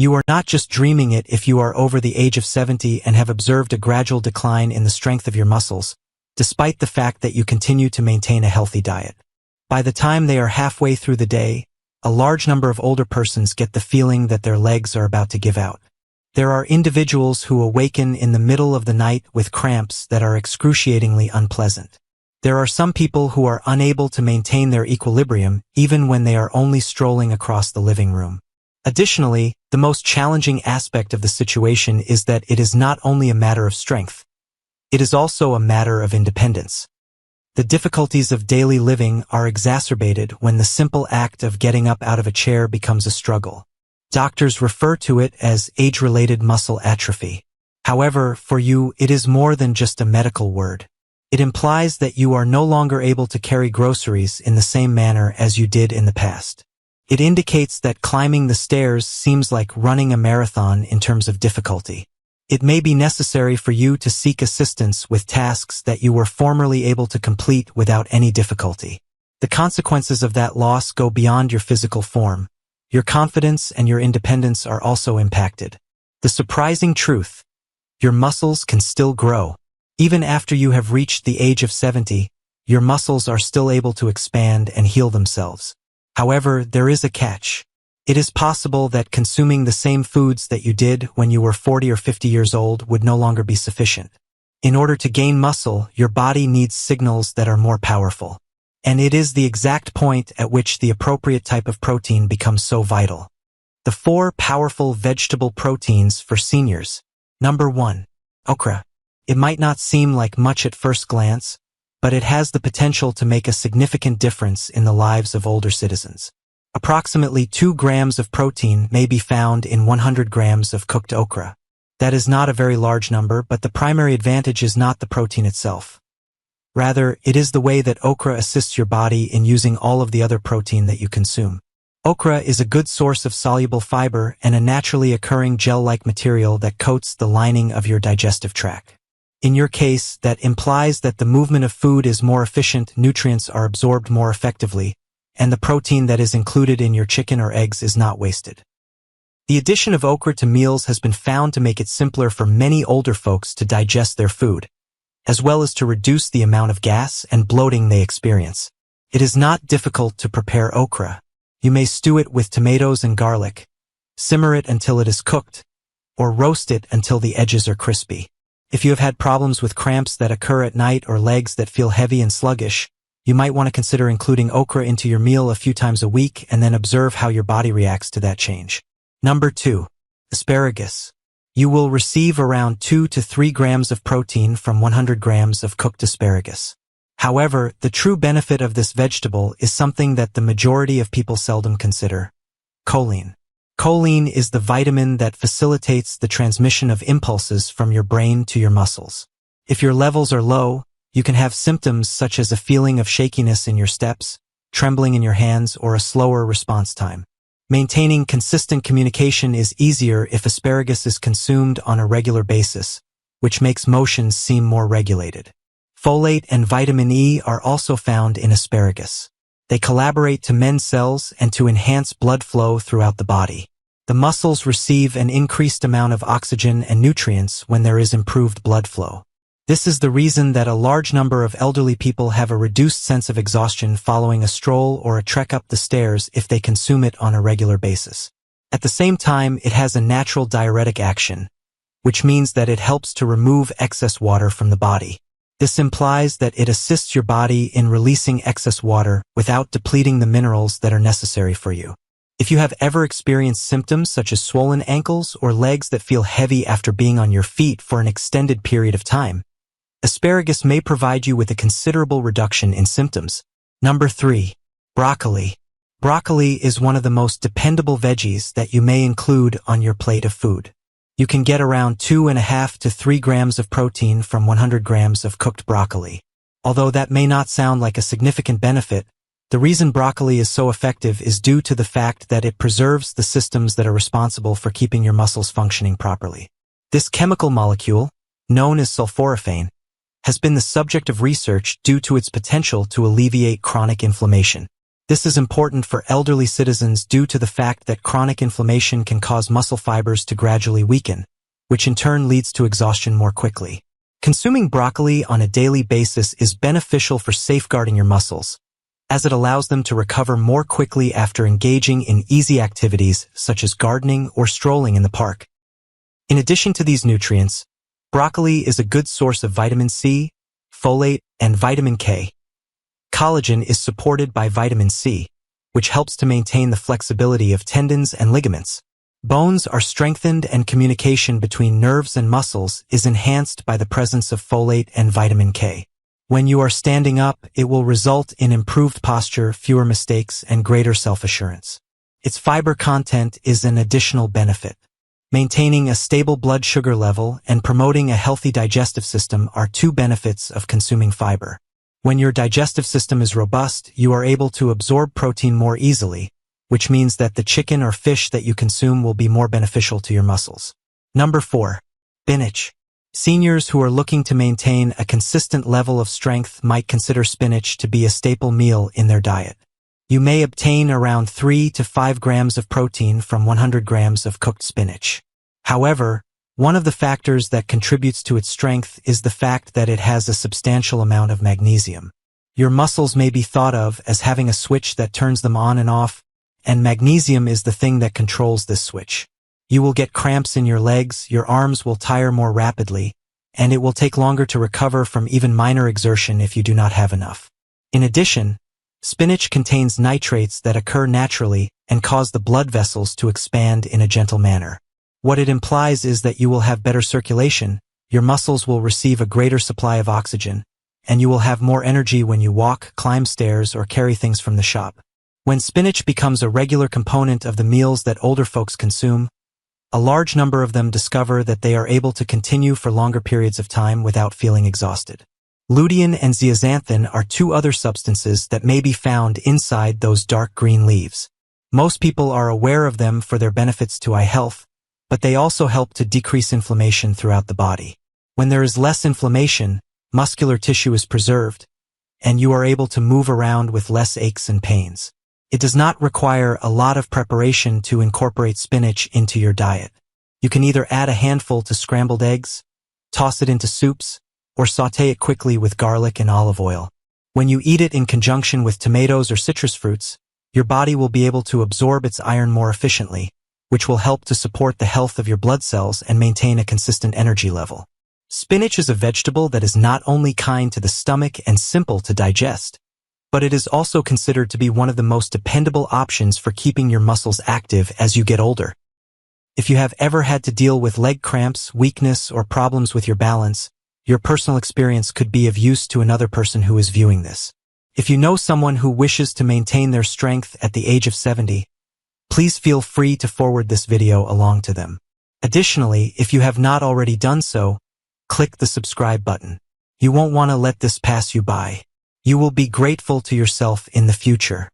You are not just dreaming it if you are over the age of 70 and have observed a gradual decline in the strength of your muscles, despite the fact that you continue to maintain a healthy diet. By the time they are halfway through the day, a large number of older persons get the feeling that their legs are about to give out. There are individuals who awaken in the middle of the night with cramps that are excruciatingly unpleasant. There are some people who are unable to maintain their equilibrium even when they are only strolling across the living room. Additionally, the most challenging aspect of the situation is that it is not only a matter of strength, it is also a matter of independence. The difficulties of daily living are exacerbated when the simple act of getting up out of a chair becomes a struggle. Doctors refer to it as age-related muscle atrophy. However, for you, it is more than just a medical word. It implies that you are no longer able to carry groceries in the same manner as you did in the past. It indicates that climbing the stairs seems like running a marathon in terms of difficulty. It may be necessary for you to seek assistance with tasks that you were formerly able to complete without any difficulty. The consequences of that loss go beyond your physical form. Your confidence and your independence are also impacted. The surprising truth: your muscles can still grow. Even after you have reached the age of 70, your muscles are still able to expand and heal themselves. However, there is a catch. It is possible that consuming the same foods that you did when you were 40 or 50 years old would no longer be sufficient. In order to gain muscle, your body needs signals that are more powerful. And it is the exact point at which the appropriate type of protein becomes so vital. The 4 powerful vegetable proteins for seniors. Number 1. Okra. It might not seem like much at first glance, but it has the potential to make a significant difference in the lives of older citizens. Approximately 2 grams of protein may be found in 100 grams of cooked okra. That is not a very large number, but the primary advantage is not the protein itself. Rather, it is the way that okra assists your body in using all of the other protein that you consume. Okra is a good source of soluble fiber and a naturally occurring gel-like material that coats the lining of your digestive tract. In your case, that implies that the movement of food is more efficient, nutrients are absorbed more effectively, and the protein that is included in your chicken or eggs is not wasted. The addition of okra to meals has been found to make it simpler for many older folks to digest their food, as well as to reduce the amount of gas and bloating they experience. It is not difficult to prepare okra. You may stew it with tomatoes and garlic, simmer it until it is cooked, or roast it until the edges are crispy. If you have had problems with cramps that occur at night or legs that feel heavy and sluggish, you might want to consider including okra into your meal a few times a week and then observe how your body reacts to that change. Number 2. Asparagus. You will receive around 2 to 3 grams of protein from 100 grams of cooked asparagus. However, the true benefit of this vegetable is something that the majority of people seldom consider: choline. Choline is the vitamin that facilitates the transmission of impulses from your brain to your muscles. If your levels are low, you can have symptoms such as a feeling of shakiness in your steps, trembling in your hands, or a slower response time. Maintaining consistent communication is easier if asparagus is consumed on a regular basis, which makes motions seem more regulated. Folate and vitamin E are also found in asparagus. They collaborate to mend cells and to enhance blood flow throughout the body. The muscles receive an increased amount of oxygen and nutrients when there is improved blood flow. This is the reason that a large number of elderly people have a reduced sense of exhaustion following a stroll or a trek up the stairs if they consume it on a regular basis. At the same time, it has a natural diuretic action, which means that it helps to remove excess water from the body. This implies that it assists your body in releasing excess water without depleting the minerals that are necessary for you. If you have ever experienced symptoms such as swollen ankles or legs that feel heavy after being on your feet for an extended period of time, asparagus may provide you with a considerable reduction in symptoms. Number 3. Broccoli. Broccoli is one of the most dependable veggies that you may include on your plate of food. You can get around 2.5 to 3 grams of protein from 100 grams of cooked broccoli. Although that may not sound like a significant benefit, the reason broccoli is so effective is due to the fact that it preserves the systems that are responsible for keeping your muscles functioning properly. This chemical molecule, known as sulforaphane, has been the subject of research due to its potential to alleviate chronic inflammation. This is important for elderly citizens due to the fact that chronic inflammation can cause muscle fibers to gradually weaken, which in turn leads to exhaustion more quickly. Consuming broccoli on a daily basis is beneficial for safeguarding your muscles, as it allows them to recover more quickly after engaging in easy activities such as gardening or strolling in the park. In addition to these nutrients, broccoli is a good source of vitamin C, folate, and vitamin K. Collagen is supported by vitamin C, which helps to maintain the flexibility of tendons and ligaments. Bones are strengthened and communication between nerves and muscles is enhanced by the presence of folate and vitamin K. When you are standing up, it will result in improved posture, fewer mistakes, and greater self-assurance. Its fiber content is an additional benefit. Maintaining a stable blood sugar level and promoting a healthy digestive system are two benefits of consuming fiber. When your digestive system is robust, you are able to absorb protein more easily, which means that the chicken or fish that you consume will be more beneficial to your muscles. Number 4. Spinach. Seniors who are looking to maintain a consistent level of strength might consider spinach to be a staple meal in their diet. You may obtain around 3 to 5 grams of protein from 100 grams of cooked spinach. However, one of the factors that contributes to its strength is the fact that it has a substantial amount of magnesium. Your muscles may be thought of as having a switch that turns them on and off, and magnesium is the thing that controls this switch. You will get cramps in your legs, your arms will tire more rapidly, and it will take longer to recover from even minor exertion if you do not have enough. In addition, spinach contains nitrates that occur naturally and cause the blood vessels to expand in a gentle manner. What it implies is that you will have better circulation, your muscles will receive a greater supply of oxygen, and you will have more energy when you walk, climb stairs, or carry things from the shop. When spinach becomes a regular component of the meals that older folks consume, a large number of them discover that they are able to continue for longer periods of time without feeling exhausted. Lutein and zeaxanthin are two other substances that may be found inside those dark green leaves. Most people are aware of them for their benefits to eye health, but they also help to decrease inflammation throughout the body. When there is less inflammation, muscular tissue is preserved, and you are able to move around with less aches and pains. It does not require a lot of preparation to incorporate spinach into your diet. You can either add a handful to scrambled eggs, toss it into soups, or sauté it quickly with garlic and olive oil. When you eat it in conjunction with tomatoes or citrus fruits, your body will be able to absorb its iron more efficiently, which will help to support the health of your blood cells and maintain a consistent energy level. Spinach is a vegetable that is not only kind to the stomach and simple to digest, but it is also considered to be one of the most dependable options for keeping your muscles active as you get older. If you have ever had to deal with leg cramps, weakness, or problems with your balance, your personal experience could be of use to another person who is viewing this. If you know someone who wishes to maintain their strength at the age of 70, please feel free to forward this video along to them. Additionally, if you have not already done so, click the subscribe button. You won't want to let this pass you by. You will be grateful to yourself in the future.